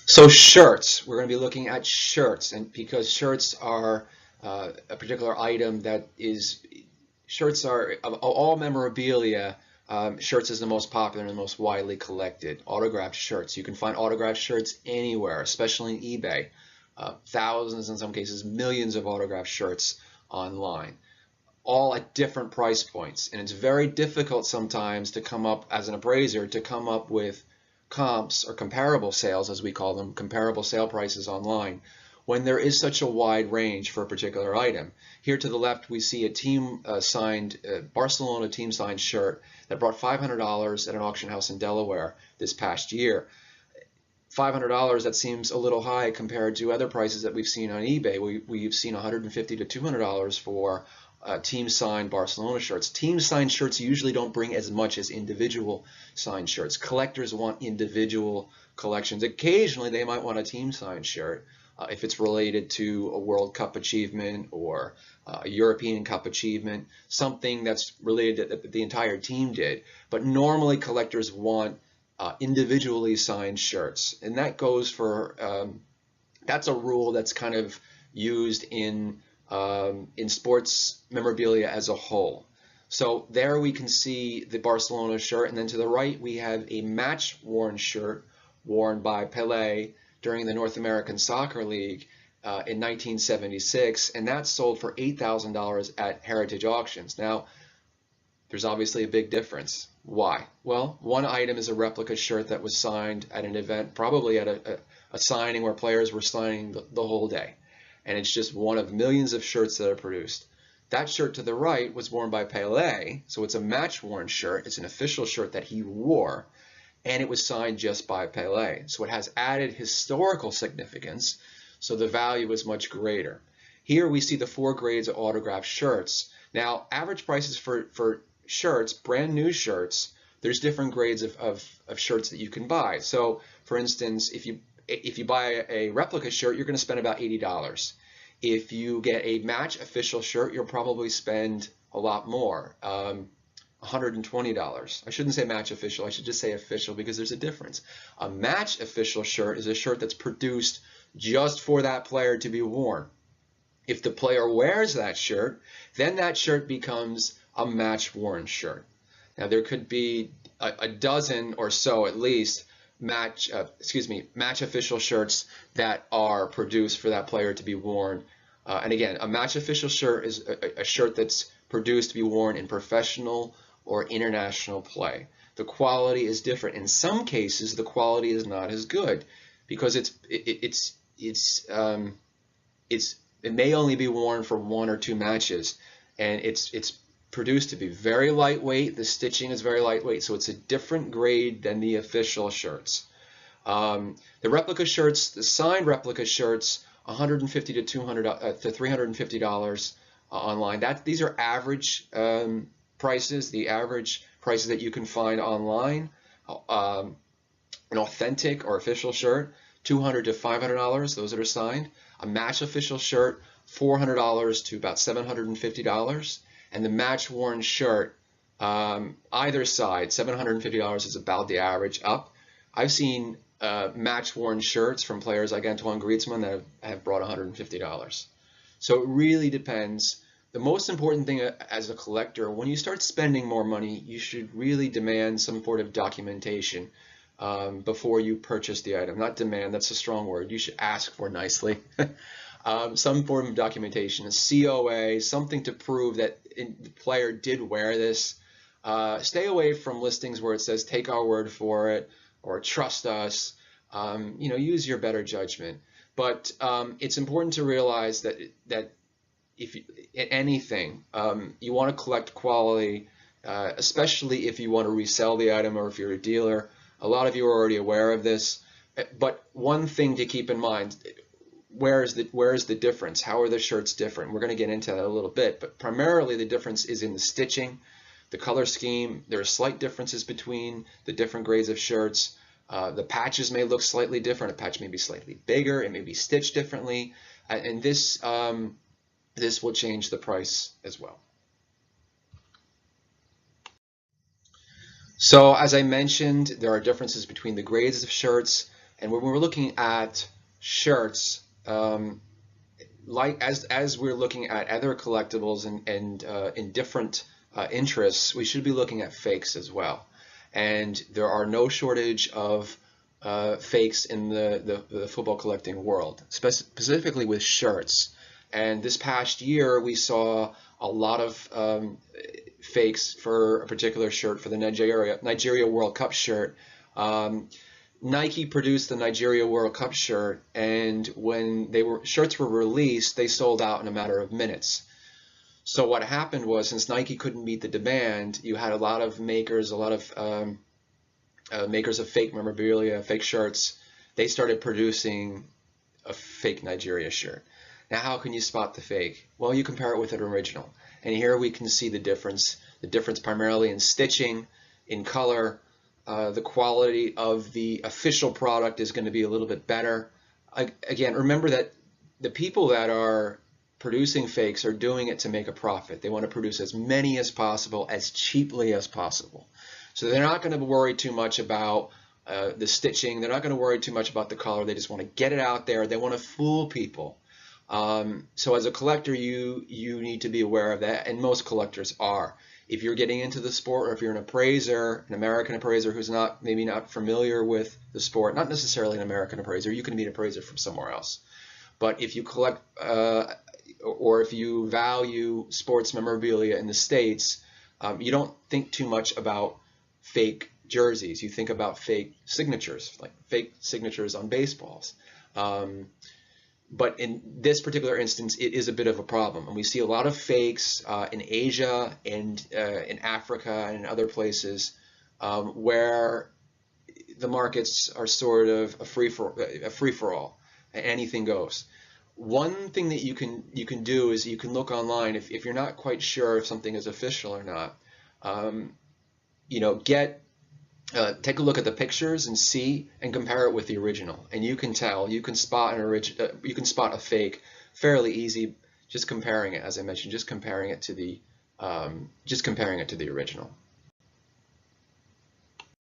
So shirts, we're going to be looking at shirts, and because shirts are a particular item that is, shirts are, of all memorabilia, shirts is the most popular and the most widely collected. Autographed shirts. You can find autographed shirts anywhere, especially on eBay. Thousands, in some cases, millions of autographed shirts online, all at different price points. And it's very difficult sometimes to come up, as an appraiser, to come up with comps or comparable sales, as we call them, comparable sale prices online, when there is such a wide range for a particular item. Here to the left, we see a team signed, Barcelona team signed shirt that brought $500 at an auction house in Delaware this past year. $500, that seems a little high compared to other prices that we've seen on eBay. We've seen $150 to $200 for team signed Barcelona shirts. Team signed shirts usually don't bring as much as individual signed shirts. Collectors want individual collections. Occasionally they might want a team signed shirt if it's related to a World Cup achievement or a European Cup achievement, something that's related that the entire team did. But normally collectors want individually signed shirts, and that goes for that's a rule that's kind of used in sports memorabilia as a whole. So there we can see the Barcelona shirt, and then to the right we have a match-worn shirt worn by Pelé during the North American Soccer League in 1976, and that sold for $8,000 at Heritage Auctions. Now, there's obviously a big difference. Why? Well, one item is a replica shirt that was signed at an event, probably at a signing where players were signing the whole day. And it's just one of millions of shirts that are produced. That shirt to the right was worn by Pelé, so it's a match-worn shirt. It's an official shirt that he wore, and it was signed just by Pelé. So it has added historical significance, so the value is much greater. Here we see the 4 grades of autographed shirts. Now, average prices for shirts, brand new shirts, there's different grades of shirts that you can buy. So, for instance, if you buy a replica shirt, you're going to spend about $80. If you get a match official shirt, you'll probably spend a lot more, $120. I shouldn't say match official, I should just say official, because there's a difference. A match official shirt is a shirt that's produced just for that player to be worn. If the player wears that shirt, then that shirt becomes a match-worn shirt. Now there could be a dozen or so at least match official shirts that are produced for that player to be worn. And again, a match official shirt is a shirt that's produced to be worn in professional or international play. The quality is different. In some cases, the quality is not as good because it may only be worn for 1 or 2 matches, and it's produced to be very lightweight. The stitching is very lightweight, so it's a different grade than the official shirts. The replica shirts, the signed replica shirts, $150 to $350 online. These are average prices, the average prices that you can find online. An authentic or official shirt, $200 to $500, those that are signed. A match official shirt, $400 to about $750. And the match worn shirt, either side, $750 is about the average up. I've seen match worn shirts from players like Antoine Griezmann that have brought $150. So it really depends. The most important thing as a collector, when you start spending more money, you should really demand some sort of documentation before you purchase the item. Not demand, that's a strong word. You should ask for nicely. Some form of documentation, a COA, something to prove that the player did wear this. Stay away from listings where it says take our word for it or trust us. Use your better judgment. But it's important to realize that if anything, you want to collect quality, especially if you want to resell the item or if you're a dealer. A lot of you are already aware of this, but one thing to keep in mind, where is the difference? How are the shirts different? We're going to get into that a little bit, but primarily the difference is in the stitching, the color scheme. There are slight differences between the different grades of shirts. The patches may look slightly different. A patch may be slightly bigger. It may be stitched differently, and this will change the price as well. So as I mentioned, there are differences between the grades of shirts. And when we're looking at shirts, like as we're looking at other collectibles and in different interests, we should be looking at fakes as well. And there are no shortage of fakes in the football collecting world, specifically with shirts. And this past year, we saw a lot of fakes for a particular shirt, for the Nigeria World Cup shirt. Nike produced the Nigeria World Cup shirt, and when shirts were released, they sold out in a matter of minutes. So what happened was, since Nike couldn't meet the demand, you had a lot of makers, makers of fake memorabilia, fake shirts. They started producing a fake Nigeria shirt. Now, how can you spot the fake? Well, you compare it with an original. And here we can see the difference primarily in stitching, in color. The quality of the official product is going to be a little bit better. Again, remember that the people that are producing fakes are doing it to make a profit. They want to produce as many as possible, as cheaply as possible. So they're not going to worry too much about the stitching. They're not going to worry too much about the color. They just want to get it out there. They want to fool people. So as a collector, you need to be aware of that, and most collectors are. If you're getting into the sport, or if you're an appraiser, an American appraiser who's maybe not familiar with the sport, not necessarily an American appraiser, you can be an appraiser from somewhere else. But if you collect or if you value sports memorabilia in the States, you don't think too much about fake jerseys. You think about fake signatures, like fake signatures on baseballs. But in this particular instance, it is a bit of a problem. And we see a lot of fakes in Asia and in Africa and in other places where the markets are sort of a free-for-all. Anything goes. One thing that you can do is you can look online if you're not quite sure if something is official or not. Take a look at the pictures and see and compare it with the original, and you can tell. You can spot a fake fairly easy just comparing it, as I mentioned, just comparing it to the original.